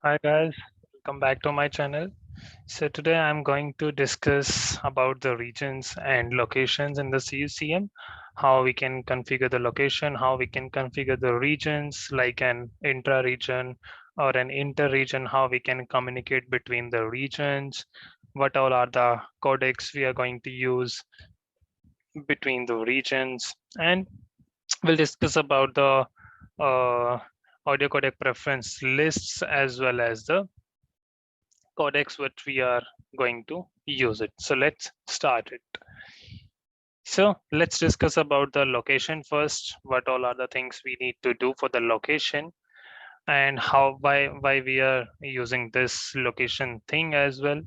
Hi guys, welcome back to my channel. So today I'm going to discuss about the regions and locations in the CUCM, how we can configure the location, how we can configure the regions like an intra-region or an inter-region, how we can communicate between the regions, what all are the codecs we are going to use between the regions, and we'll discuss about the uh, audio codec preference lists as well as the codecs which we are going to use it. So let's start it. So let's discuss about the location first. What all are the things we need to do for the location and how why we are using this location thing as well.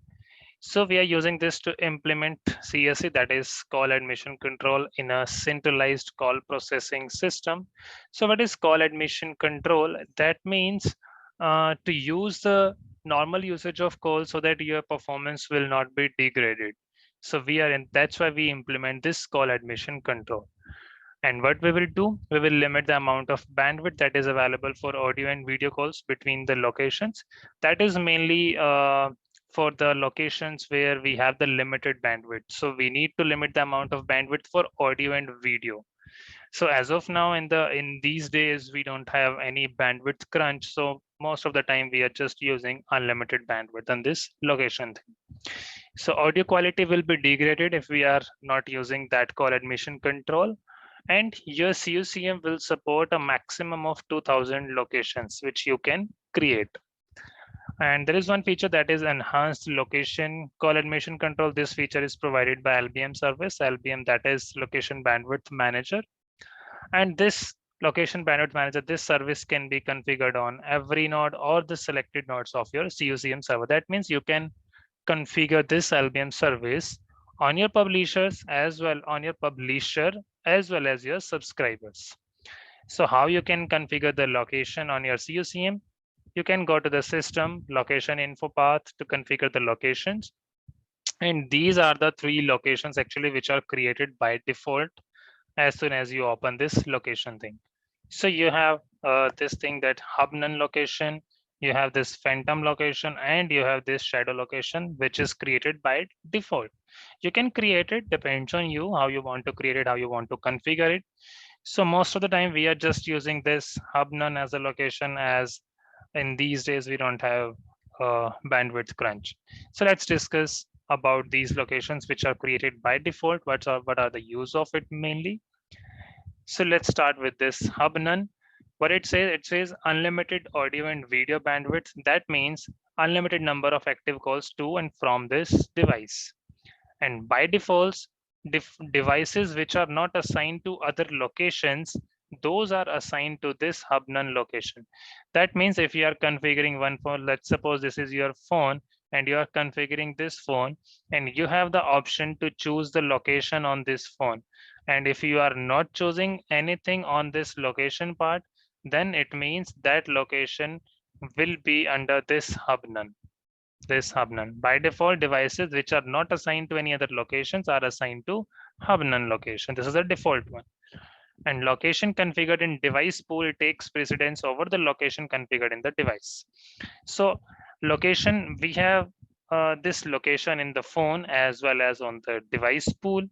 So we are using this to implement CSC, that is call admission control, in a centralized call processing system. So what is call admission control? That means to use the normal usage of call so that your performance will not be degraded. So we are in, that's why we implement this call admission control. And what we will do, we will limit the amount of bandwidth that is available for audio and video calls between the locations. That is mainly for the locations where we have the limited bandwidth. So we need to limit the amount of bandwidth for audio and video. So as of now, in these days, we don't have any bandwidth crunch. So most of the time, we are just using unlimited bandwidth on this location thing. So audio quality will be degraded if we are not using that call admission control. And your CUCM will support a maximum of 2000 locations, which you can create. And there is one feature that is enhanced location call admission control. This feature is provided by LBM service, LBM, that is location bandwidth manager. And this location bandwidth manager, this service can be configured on every node or the selected nodes of your CUCM server. That means you can configure this LBM service on your publishers as well on your publisher as well as your subscribers. So how you can configure the location on your CUCM? You can go to the system location info path to configure the locations. And these are the three locations actually which are created by default as soon as you open this location thing. So you have this thing that hub none location, you have this phantom location, and you have this shadow location, which is created by default. You can create it, depends on you, how you want to create it, how you want to configure it. So most of the time we are just using this hub none as a location, as in these days we don't have bandwidth crunch. So let's discuss about these locations which are created by default. What are the use of it mainly? So let's start with this hub none. What it says unlimited audio and video bandwidth. That means unlimited number of active calls to and from this device. And by default, devices which are not assigned to other locations, those are assigned to this hub none location. That means if you are configuring one phone, let's suppose this is your phone and you are configuring this phone, and you have the option to choose the location on this phone. And if you are not choosing anything on this location part, then it means that location will be under this hub none. This hub none. By default, devices which are not assigned to any other locations are assigned to hub none location. This is the default one. And location configured in device pool takes precedence over the location configured in the device. So location, we have this location in the phone as well as on the device pool.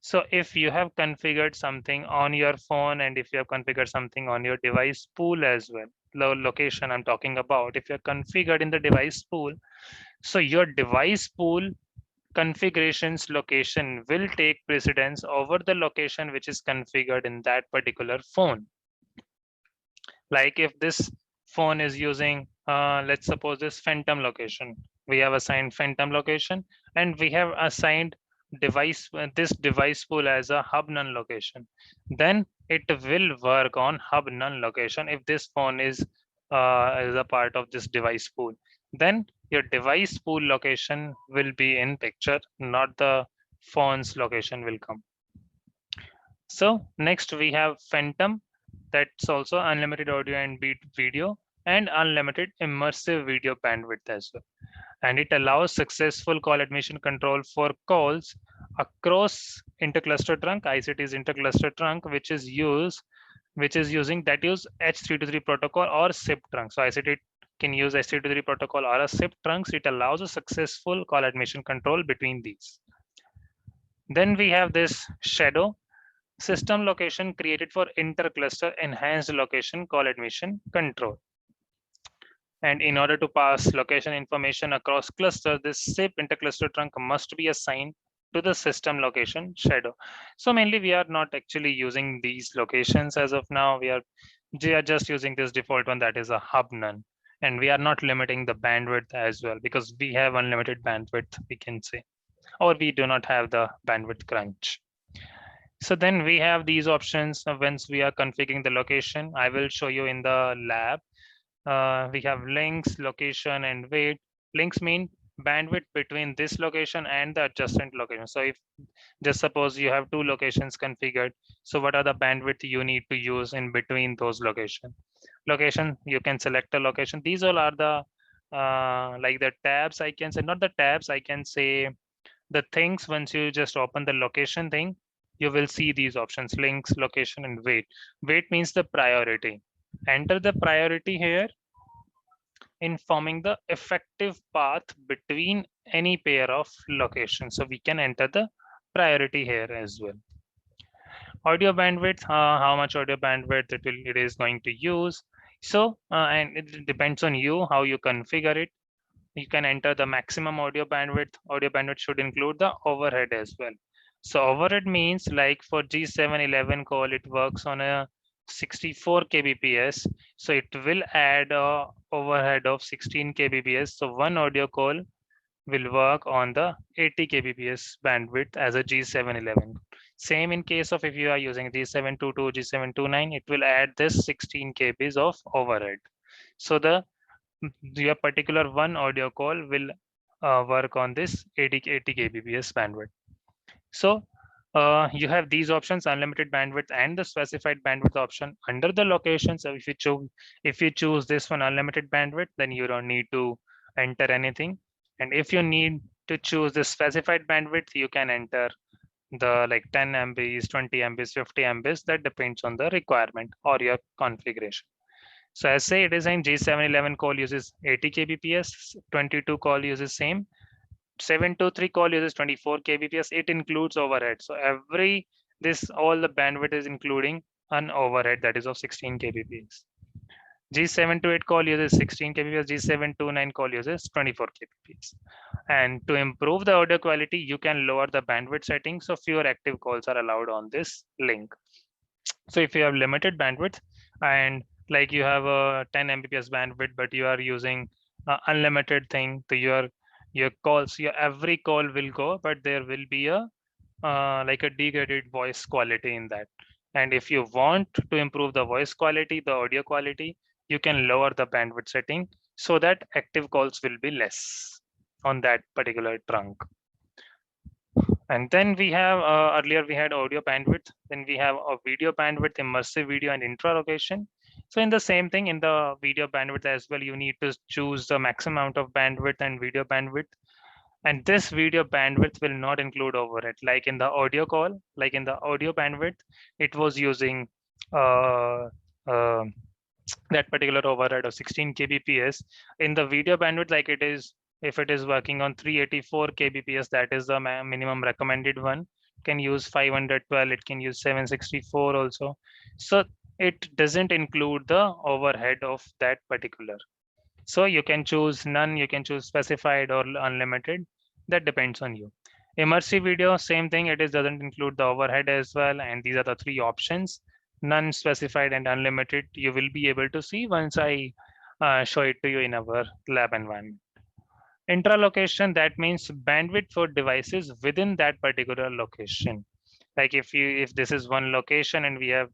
So if you have configured something on your phone and if you have configured something on your device pool as well, location I'm talking about, if you're configured in the device pool, so your device pool configurations location will take precedence over the location which is configured in that particular phone. Like if this phone is using, let's suppose this phantom location, we have assigned phantom location and we have assigned device this device pool as a hub none location, then it will work on hub none location if this phone is a part of this device pool. Then your device pool location will be in picture, not the phone's location will come. So next we have phantom, that's also unlimited audio and video and unlimited immersive video bandwidth as well. And it allows successful call admission control for calls across intercluster trunk, ICT's intercluster trunk, which is using that use H323 protocol or SIP trunk. So ICT can use HTTP protocol or a SIP trunks. It allows a successful call admission control between these. Then we have this shadow system location created for intercluster enhanced location call admission control. And in order to pass location information across cluster, this SIP intercluster trunk must be assigned to the system location shadow. So mainly we are not actually using these locations as of now. We are just using this default one, that is a hub none. And we are not limiting the bandwidth as well, because we have unlimited bandwidth, we can say, or we do not have the bandwidth crunch. So then we have these options once we are configuring the location. I will show you in the lab. We have links, location, and wait. Links mean bandwidth between this location and the adjacent location. So if just suppose you have two locations configured, so what are the bandwidth you need to use in between those locations? Location, you can select a location. These all are the like the tabs, I can say, not the tabs, I can say the things. Once you just open the location thing, you will see these options: links, location, and wait. Wait means the priority. Enter the priority here, informing the effective path between any pair of locations. So we can enter the priority here as well. Audio bandwidth, how much audio bandwidth it is going to use. So and it depends on you how you configure it. You can enter the maximum audio bandwidth. Audio bandwidth should include the overhead as well. So overhead means, like for G711 call, it works on a 64 kbps. So it will add a overhead of 16 kbps. So one audio call will work on the 80 kbps bandwidth as a G711. Same in case of if you are using G722, G729, it will add this 16 kbs of overhead. So your particular one audio call will work on this 80 kbps bandwidth. So you have these options: unlimited bandwidth and the specified bandwidth option under the location. So if you choose this one, unlimited bandwidth, then you don't need to enter anything. And if you need to choose the specified bandwidth, you can enter the like 10 MBs, 20 MBs, 50 MBs. That depends on the requirement or your configuration. So as say it is in G711 call uses 80 kbps, 22 call uses same, 723 call uses 24 kbps. It includes overhead. So all the bandwidth is including an overhead that is of 16 kbps. G728 call uses 16 kbps, G729 call uses 24 kbps. And to improve the audio quality, you can lower the bandwidth settings, so fewer active calls are allowed on this link. So if you have limited bandwidth and like you have a 10 Mbps bandwidth, but you are using unlimited thing to your calls, your every call will go, but there will be a like a degraded voice quality in that. And if you want to improve the voice quality, the audio quality, you can lower the bandwidth setting so that active calls will be less on that particular trunk. And then we have earlier we had audio bandwidth, then we have a video bandwidth, immersive video, and intra location. So in the same thing, in the video bandwidth as well, you need to choose the maximum amount of bandwidth and video bandwidth. And this video bandwidth will not include overhead. Like in the audio call, like in the audio bandwidth, it was using uh, uh, that particular overhead of 16 kbps. In the video bandwidth, like it is, if it is working on 384 kbps, that is the minimum recommended one, can use 512, it can use 764 also. So it doesn't include the overhead of that particular. So you can choose none, you can choose specified or unlimited. That depends on you. Immersive video, same thing, it doesn't include the overhead as well. And these are the three options: none, specified, and unlimited. You will be able to see once I show it to you in our lab environment. Intralocation, that means bandwidth for devices within that particular location. Like if this is one location and we have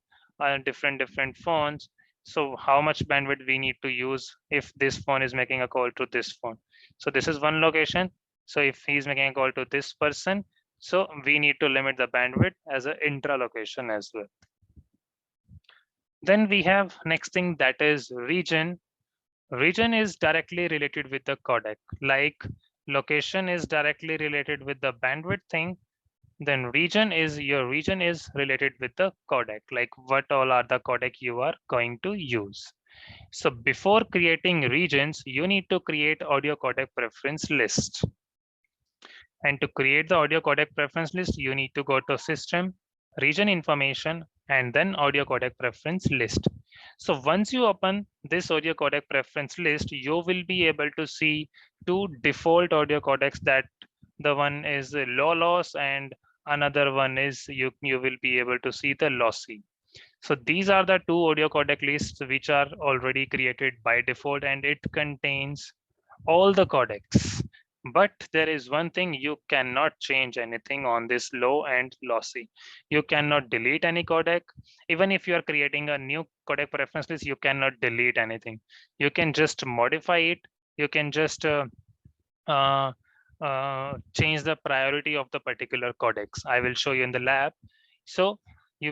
different phones, so how much bandwidth we need to use if this phone is making a call to this phone. So this is one location. So if he's making a call to this person, so we need to limit the bandwidth as an intra-location as well. Then we have next thing, that is region. Region is directly related with the codec. Like location is directly related with the bandwidth thing, then your region is related with the codec, like what all are the codec you are going to use. So before creating regions, you need to create audio codec preference list. And to create the audio codec preference list, you need to go to System, Region Information, and then Audio Codec Preference List. So once you open this audio codec preference list, you will be able to see two default audio codecs, that the one is low loss and another one is you will be able to see the lossy. So these are the two audio codec lists which are already created by default, and it contains all the codecs. But there is one thing, you cannot change anything on this low and lossy. You cannot delete any codec. Even if you are creating a new codec preference list, you cannot delete anything. You can just modify it. You can just uh, change the priority of the particular codecs. I will show you in the lab. So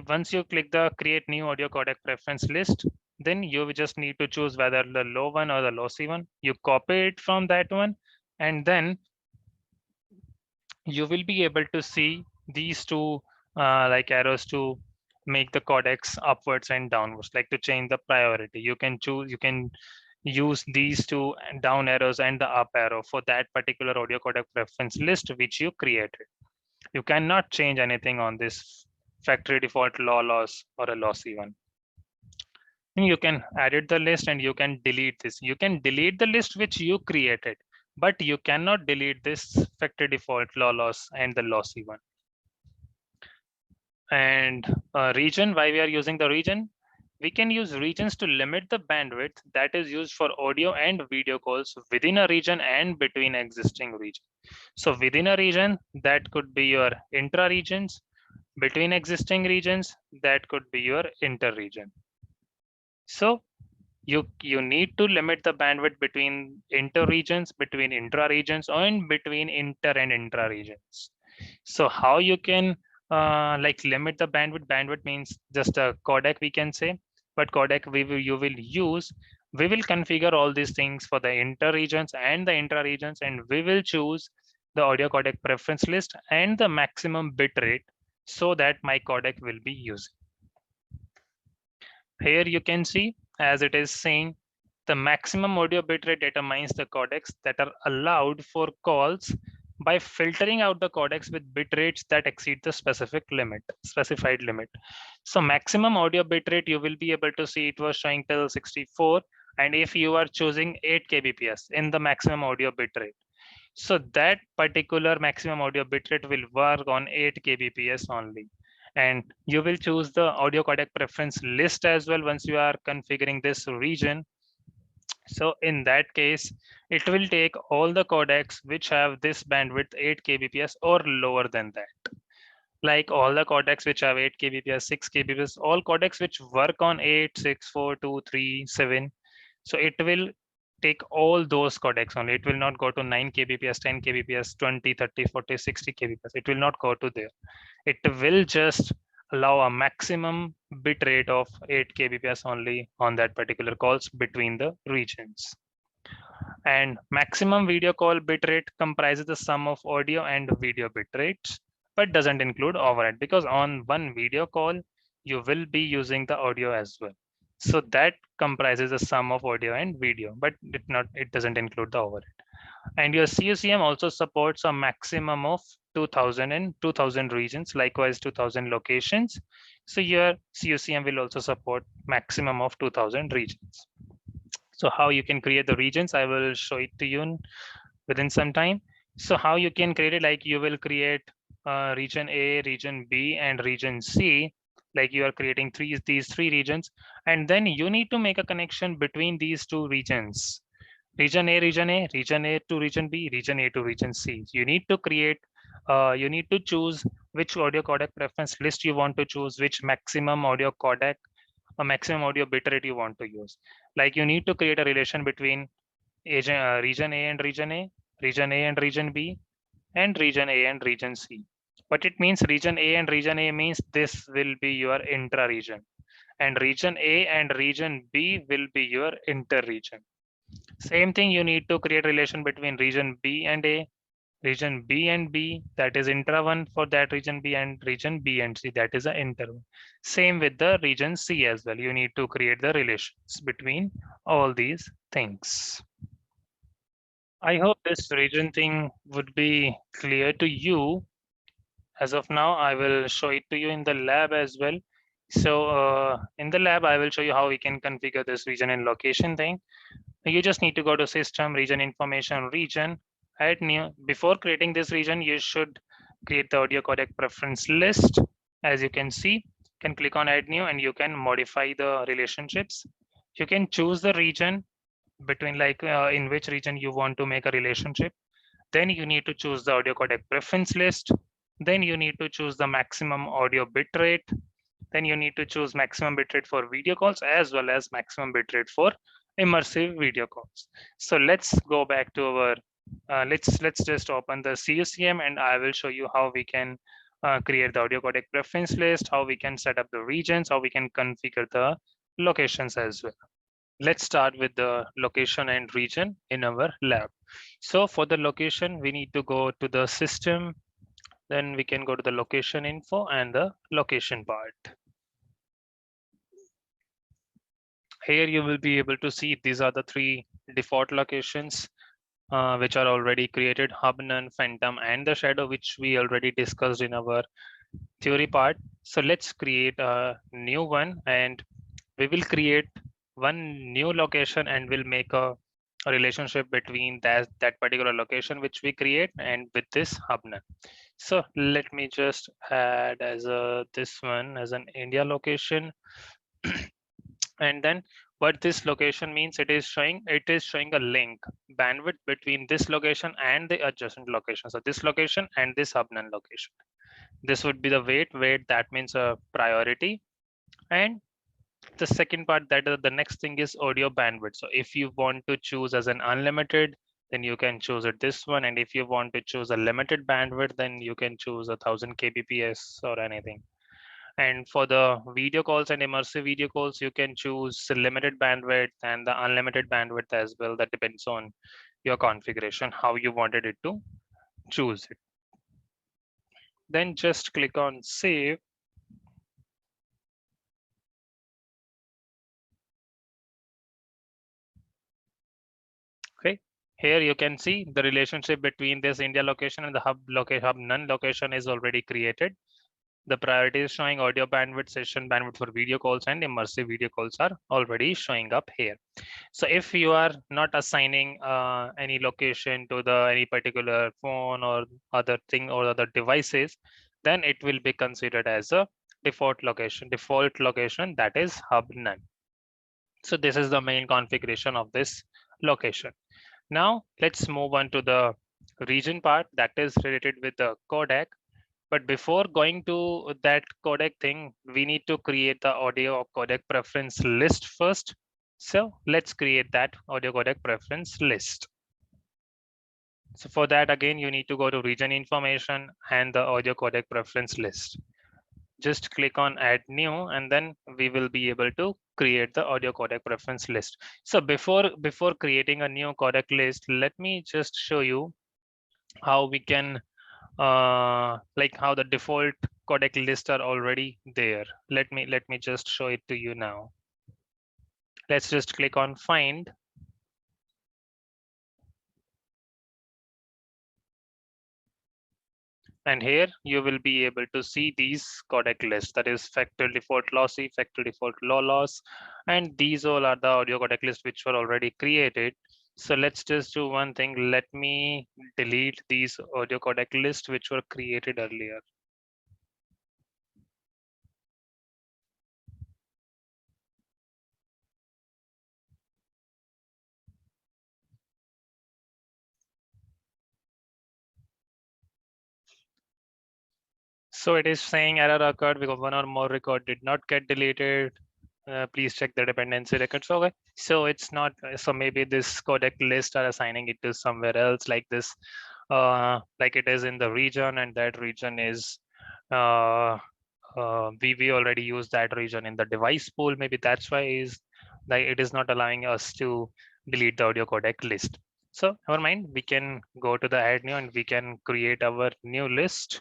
once you click the create new audio codec preference list, then you just need to choose whether the low one or the lossy one. You copy it from that one, and then you will be able to see these two like arrows to make the codecs upwards and downwards, like to change the priority. You can choose, you can use these two down arrows and the up arrow for that particular audio codec preference list which you created. You cannot change anything on this factory default low loss or a lossy one. You can edit the list and you can delete this. You can delete the list which you created, but you cannot delete this factory default low loss and the lossy one. And region, why we are using the region? We can use regions to limit the bandwidth that is used for audio and video calls within a region and between existing regions. So within a region, that could be your intra regions. Between existing regions, that could be your inter region. So you need to limit the bandwidth between inter regions, between intra regions, and between inter and intra regions. So how you can like limit the bandwidth? Bandwidth means just a codec, we can say, but codec you will use. We will configure all these things for the inter regions and the intra regions, and we will choose the audio codec preference list and the maximum bit rate so that my codec will be used. Here you can see, as it is saying, the maximum audio bitrate determines the codecs that are allowed for calls by filtering out the codecs with bit rates that exceed the specified limit. So maximum audio bitrate, you will be able to see it was showing till 64. And if you are choosing 8 kbps in the maximum audio bitrate, so that particular maximum audio bitrate will work on 8 kbps only. And you will choose the audio codec preference list as well once you are configuring this region. So in that case, it will take all the codecs which have this bandwidth 8 kbps or lower than that. Like all the codecs which have 8 kbps, 6 kbps, all codecs which work on 8, 6, 4, 2, 3, 7. So it will take all those codecs only. It will not go to 9 kbps, 10 kbps, 20, 30, 40, 60 kbps. It will not go to there. It will just allow a maximum bit rate of 8 kbps only on that particular calls between the regions. And maximum video call bitrate comprises the sum of audio and video bitrates, but doesn't include overhead, because on one video call, you will be using the audio as well. So that comprises the sum of audio and video, but it doesn't include the overhead. And your CUCM also supports a maximum of 2000 and 2000 regions, likewise 2000 locations. So your CUCM will also support maximum of 2000 regions. So how you can create the regions, I will show it to you within some time. So how you can create it, like you will create region A, region B, and region C. Like you are creating these three regions, and then you need to make a connection between these two regions. Region A, region A, region A to region B, region A to region C. You need to create, you need to choose which audio codec preference list you want to choose, which maximum audio codec or maximum audio bitrate you want to use. Like you need to create a relation between region A and region A, region A and region B, and region A and region C. But it means region A and region A means this will be your intra-region, and region A and region B will be your inter-region. Same thing, you need to create relation between region B and A, Region B and B, that is intra one for that region B, and region B and C, that is a inter one. Same with the region C as well. You need to create the relations between all these things. I hope this region thing would be clear to you. As of now, I will show it to you in the lab as well. So in the lab, I will show you how we can configure this region and location thing. You just need to go to system, region information, region, add new. Before creating this region, you should create the audio codec preference list. As you can see, you can click on add new and you can modify the relationships. You can choose the region between like in which region you want to make a relationship. Then you need to choose the audio codec preference list. Then you need to choose the maximum audio bitrate. Then you need to choose maximum bitrate for video calls as well as maximum bitrate for immersive video calls. So let's go back to our, let's just open the CUCM and I will show you how we can create the audio codec preference list, how we can set up the regions, how we can configure the locations as well. Let's start with the location and region in our lab. So for the location, we need to go to the system, then we can go to the location info and the location part. Here you will be able to see these are the three default locations which are already created: Hub, None, Phantom, and the Shadow, which we already discussed in our theory part. So let's create a new one and we will create one new location and we'll make a relationship between that particular location which we create and with this Hub, None. So let me just add as a this one as an India location. And then what this location means, it is showing a link bandwidth between this location and the adjacent location. So this location and this Hub, None location. This would be the weight, that means a priority. And the second part, that the next thing is audio bandwidth. So if you want to choose as an unlimited, then you can choose it this one. And if you want to choose a limited bandwidth, then you can choose 1000 kbps or anything. And for the video calls and immersive video calls, you can choose limited bandwidth and the unlimited bandwidth as well. That depends on your configuration, how you wanted it to choose it. Then just click on save. Okay, here you can see the relationship between this India location and the hub none location is already created. The priority is showing audio bandwidth, session bandwidth for video calls, and immersive video calls are already showing up here. So if you are not assigning any location to the any particular phone or other thing or other devices, then it will be considered as a default location. Default location, that is Hub, None. So this is the main configuration of this location. Now let's move on to the region part, that is related with the codec. But before going to that codec thing, we need to create the audio codec preference list first. So let's create that audio codec preference list. So for that, again, you need to go to region information and the audio codec preference list. Just click on add new, and then we will be able to create the audio codec preference list. So before creating a new codec list, let me just show you how we can like how the default codec lists are already there. Let me just show it to you now. Let's just click on find. And here you will be able to see these codec lists, that is factual default lossy, factual default low loss, and these all are the audio codec lists which were already created. So let's just do one thing. Let me delete these audio codec lists which were created earlier. So it is saying error occurred because one or more record did not get deleted. Please check the dependency records. Okay, so it's not, so maybe this codec list are assigning it to somewhere else like this, like it is in the region, and that region is we already use that region in the device pool. Maybe that's why is like it is not allowing us to delete the audio codec list. So never mind, we can go to the add new and we can create our new list.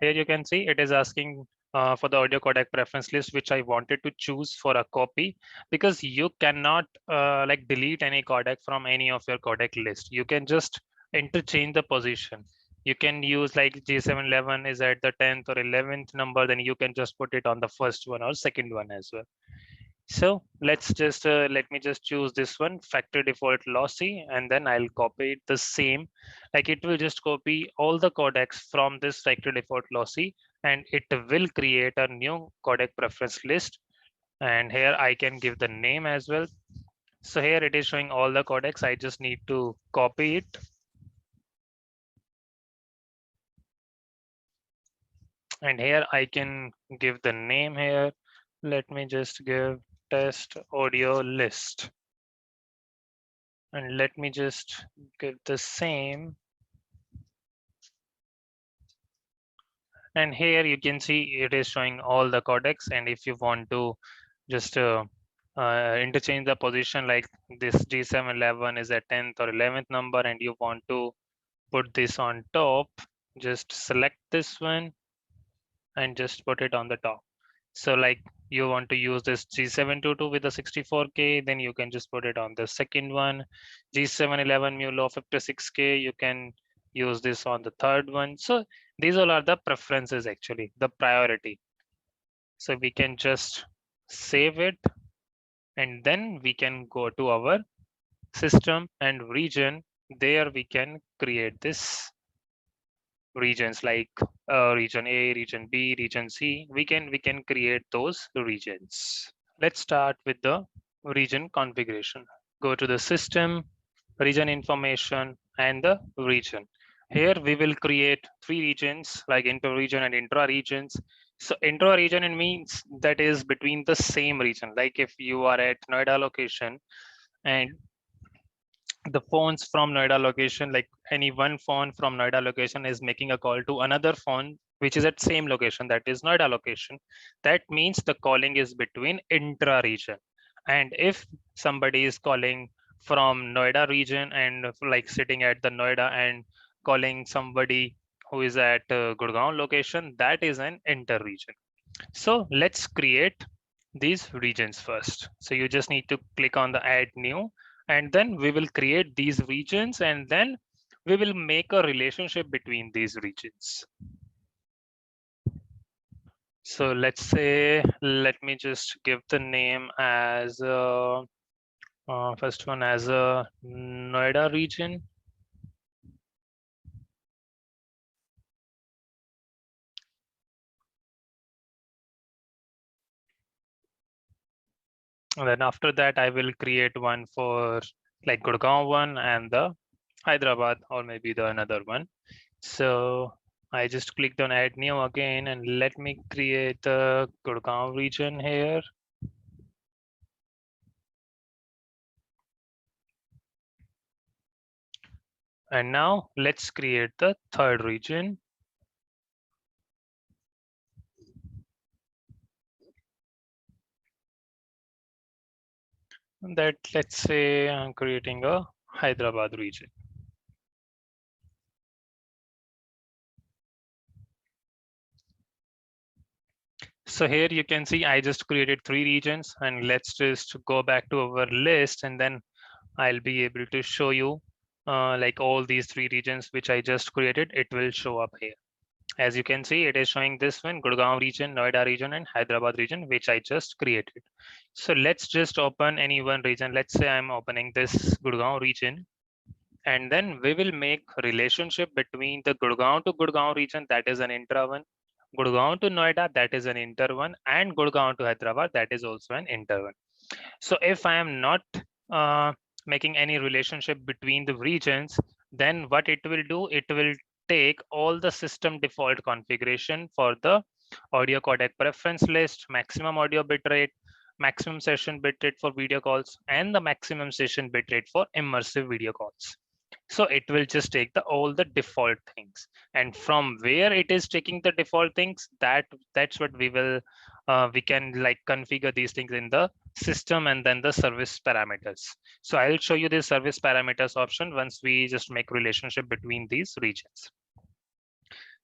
Here you can see it is asking for the audio codec preference list, which I wanted to choose for a copy, because you cannot like delete any codec from any of your codec list. You can just interchange the position. You can use like G711 is at the 10th or 11th number, then you can just put it on the first one or second one as well. So let's just let me just choose this one, factory default lossy, and then I'll copy it the same. Like it will just copy all the codecs from this factory default lossy, and it will create a new codec preference list. And here I can give the name as well. So here it is showing all the codecs. I just need to copy it. And here I can give the name here. Let me just give test audio list. And let me just give the same. And here you can see it is showing all the codecs. And if you want to just interchange the position, like this G711 is at 10th or 11th number, and you want to put this on top, just select this one and just put it on the top. So like you want to use this G722 with the 64K, then you can just put it on the second one. G711 mu low 56K, you can use this on the third one. So these all are the preferences, actually, the priority. So we can just save it, and then we can go to our system and region. There we can create this regions like region A, region B, region C. We can create those regions. Let's start with the region configuration. Go to the system, region information, and the region. Here we will create three regions like inter-region and intra-regions. So intra-region means that is between the same region. Like if you are at Noida location and the phones from Noida location, like any one phone from Noida location is making a call to another phone which is at same location, that is Noida location. That means the calling is between intra-region. And if somebody is calling from Noida region and like sitting at the Noida and calling somebody who is at Gurgaon location, that is an inter-region. So let's create these regions first. So you just need to click on the add new, and then we will create these regions, and then we will make a relationship between these regions. So let's say, let me just give the name as first one as a Noida region. And then after that, I will create one for like Gurgaon one and the Hyderabad, or maybe the another one. So I just clicked on add new again, and let me create the Gurgaon region here. And now let's create the third region. That, let's say I'm creating a Hyderabad region. So here you can see I just created three regions, and let's just go back to our list, and then I'll be able to show you like all these three regions which I just created. It will show up here. As you can see, it is showing this one, Gurgaon region, Noida region, and Hyderabad region, which I just created. So let's just open any one region. Let's say I'm opening this Gurgaon region, and then we will make relationship between the Gurgaon to Gurgaon region, that is an intra one, Gurgaon to Noida, that is an inter one, and Gurgaon to Hyderabad, that is also an inter one. So if I am not making any relationship between the regions, then what it will do, it will take all the system default configuration for the audio codec preference list, maximum audio bitrate, maximum session bitrate for video calls, and the maximum session bitrate for immersive video calls. So it will just take all the default things, and from where it is taking the default things, that's what we will we can like configure these things in the system and then the service parameters. So I'll show you the service parameters option once we just make relationship between these regions.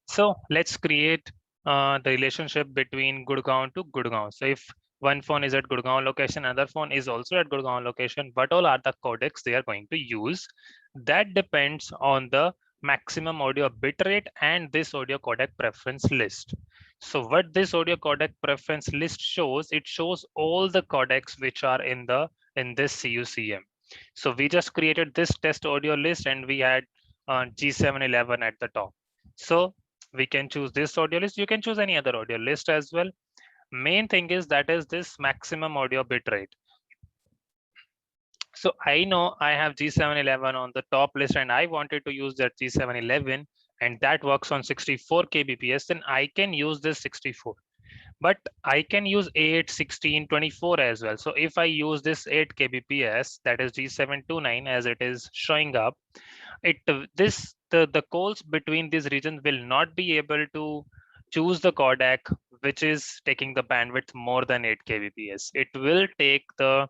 So let's create the relationship between Gurgaon to Gurgaon. So if one phone is at Gurgaon location, another phone is also at Gurgaon location, what all are the codecs they are going to use? That depends on the maximum audio bitrate and this audio codec preference list. So what this audio codec preference list shows, it shows all the codecs which are in this CUCM. So we just created this test audio list and we had G711 at the top. So we can choose this audio list. You can choose any other audio list as well. Main thing is that is this maximum audio bit rate. So I know I have G711 on the top list and I wanted to use that G711 and that works on 64 kbps, then I can use this 64. But I can use 8, 16, 24 as well. So if I use this 8 kbps, that is G729 as it is showing up, the calls between these regions will not be able to choose the codec which is taking the bandwidth more than 8 kbps. It will take the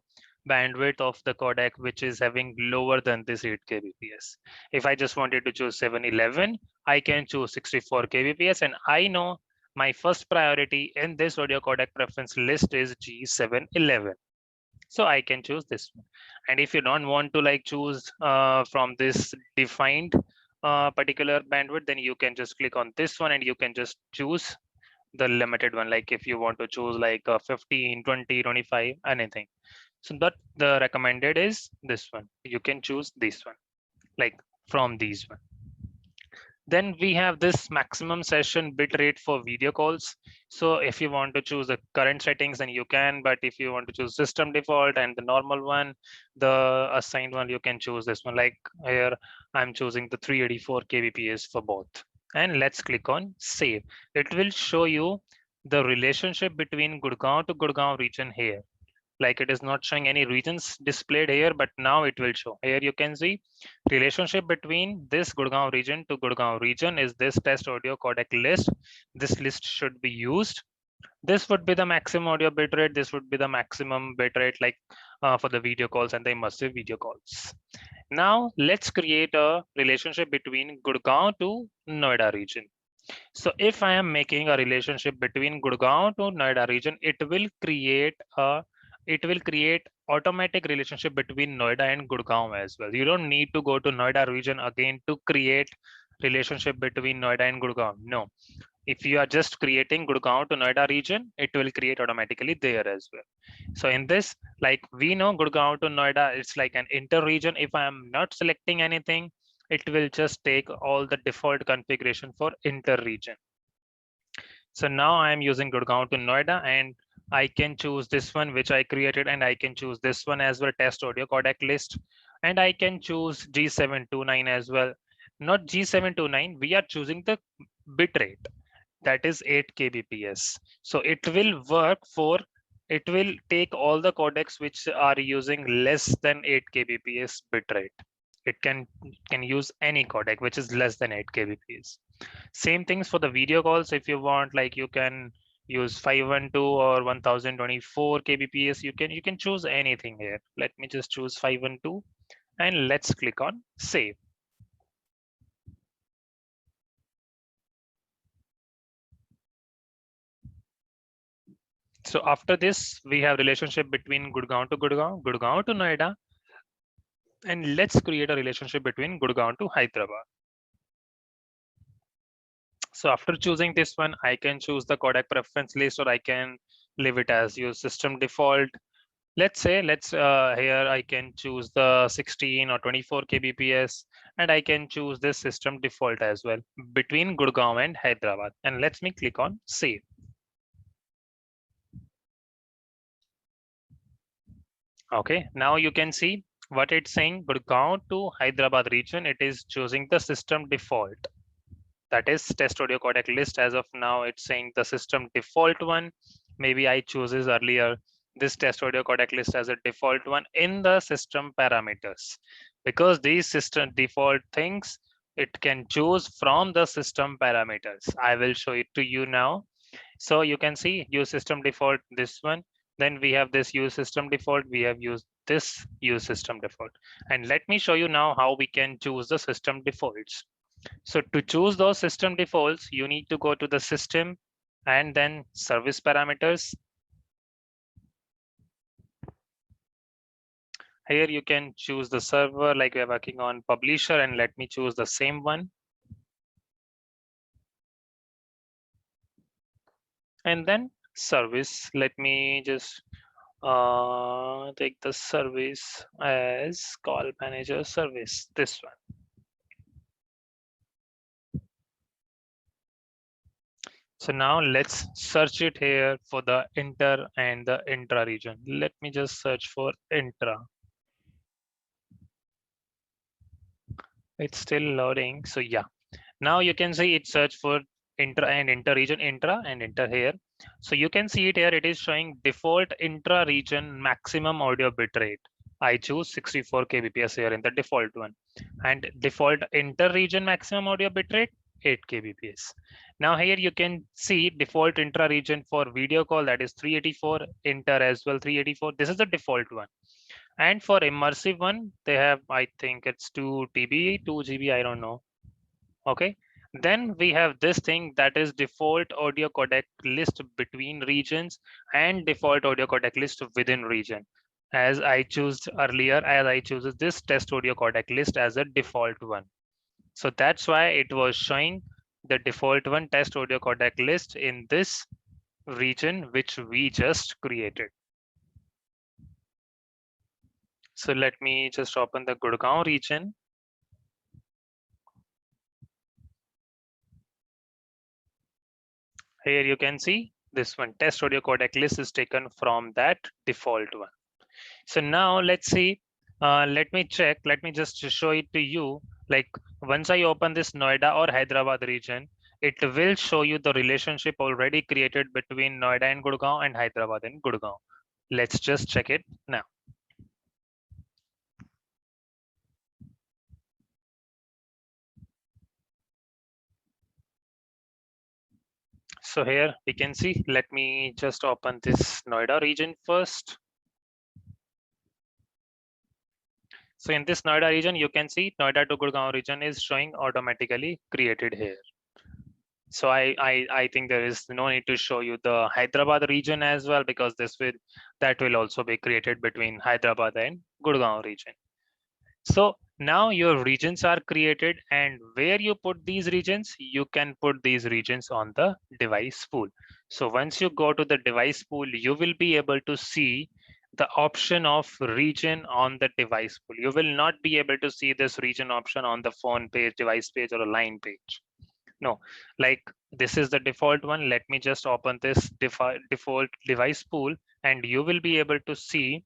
bandwidth of the codec which is having lower than this 8 kbps. If I just wanted to choose 711, I can choose 64 kbps, and I know my first priority in this audio codec preference list is G711. So I can choose this one. And if you don't want to like choose from this defined particular bandwidth, then you can just click on this one and you can just choose the limited one. Like if you want to choose like 15, 20, 25, anything. So that the recommended is this one. You can choose this one, like from these one. Then we have this maximum session bit rate for video calls. So if you want to choose the current settings, then you can, but if you want to choose system default and the normal one, the assigned one, you can choose this one. Like here, I'm choosing the 384 kbps for both. And let's click on save. It will show you the relationship between Gurgaon to Gurgaon region here. Like it is not showing any regions displayed here, but now it will show. Here you can see relationship between this Gurgaon region to Gurgaon region is this test audio codec list. This list should be used. This would be the maximum audio bitrate. This would be the maximum bitrate like for the video calls and the immersive video calls. Now let's create a relationship between Gurgaon to Noida region. So if I am making a relationship between Gurgaon to Noida region, it will create automatic relationship between Noida and Gurgaon as well. You don't need to go to Noida region again to create relationship between Noida and Gurgaon. No, if you are just creating Gurgaon to Noida region, it will create automatically there as well. So in this, like we know Gurgaon to Noida, it's like an inter region. If I am not selecting anything, it will just take all the default configuration for inter region. So now I am using Gurgaon to Noida and I can choose this one which I created, and I can choose this one as well, test audio codec list, and I can choose G729 as well. Not G729, we are choosing the bit rate, that is 8 kbps. So it will take all the codecs which are using less than 8 kbps bit rate. It can use any codec which is less than 8 kbps. Same things for the video calls. If you want, like you can use 512 or 1024 kbps. You can choose anything here. Let me just choose 512 and let's click on save. So after this, we have relationship between Gurgaon to Gurgaon, Gurgaon to Noida, and let's create a relationship between Gurgaon to Hyderabad. So after choosing this one, I can choose the codec preference list, or I can leave it as use system default. Let's say, here I can choose the 16 or 24 kbps, and I can choose this system default as well between Gurgaon and Hyderabad. And let me click on save. Okay, now you can see what it's saying. Gurgaon to Hyderabad region, it is choosing the system default. That is test audio codec list. As of now, it's saying the system default one. Maybe I chooses earlier this test audio codec list as a default one in the system parameters, because these system default things it can choose from the system parameters. I will show it to you now. So you can see use system default, this one. Then we have this use system default. We have used this use system default. And let me show you now how we can choose the system defaults. So to choose those system defaults, you need to go to the system and then service parameters. Here you can choose the server, like we're working on publisher, and let me choose the same one. And then service, let me just take the service as call manager service, this one. So now let's search it here for the inter and the intra region. Let me just search for intra. It's still loading. So yeah, now you can see it search for intra and inter region, intra and inter here. So you can see it here. It is showing default intra region maximum audio bitrate. I choose 64 kbps here in the default one, and default inter region maximum audio bitrate 8 kbps. Now here you can see default intra region for video call, that is 384, inter as well 384. This is the default one. And for immersive one, they have, I think it's 2 TB, 2 GB, I don't know. Okay. Then we have this thing that is default audio codec list between regions and default audio codec list within region. As I chose earlier, as I choose this test audio codec list as a default one. So that's why it was showing the default one test audio codec list in this region, which we just created. So let me just open the Gurgaon region. Here you can see this one test audio codec list is taken from that default one. So now let's see, let me check, let me just show it to you. Like once I open this Noida or Hyderabad region, it will show you the relationship already created between Noida and Gurgaon and Hyderabad and Gurgaon. Let's just check it now. So here we can see, let me just open this Noida region first. So in this Noida region, you can see Noida to Gurgaon region is showing automatically created here. So I think there is no need to show you the Hyderabad region as well, because that will also be created between Hyderabad and Gurgaon region. So now your regions are created, and where you put these regions, you can put these regions on the device pool. So once you go to the device pool, you will be able to see the option of region on the device pool. You will not be able to see this region option on the phone page, device page, or a line page. No, like this is the default one. Let me just open this default device pool, and you will be able to see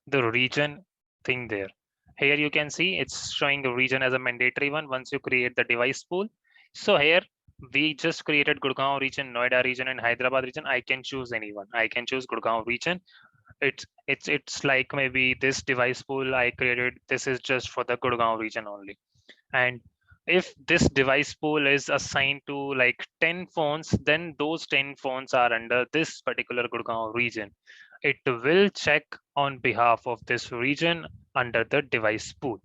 the region thing there. Here you can see it's showing the region as a mandatory one once you create the device pool. So here we just created Gurgaon region, Noida region, and Hyderabad region. I can choose anyone. I can choose Gurgaon region. It's like maybe this device pool I created, this is just for the Gurgaon region only. And if this device pool is assigned to like 10 phones, then those 10 phones are under this particular Gurgaon region. It will check on behalf of this region under the device pool.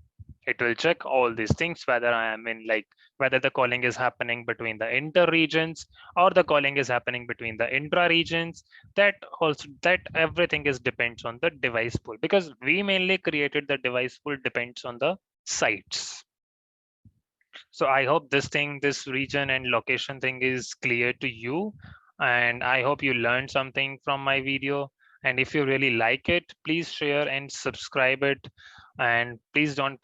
It will check all these things, whether I am in like whether the calling is happening between the inter regions or the calling is happening between the intra regions. That also, that everything is depends on the device pool, because we mainly created the device pool depends on the sites. So I hope this region and location thing is clear to you. And I hope you learned something from my video. And if you really like it, please share and subscribe it. And please don't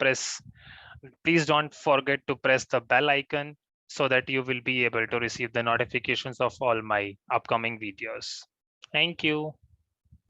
forget to press the bell icon so that you will be able to receive the notifications of all my upcoming videos. Thank you.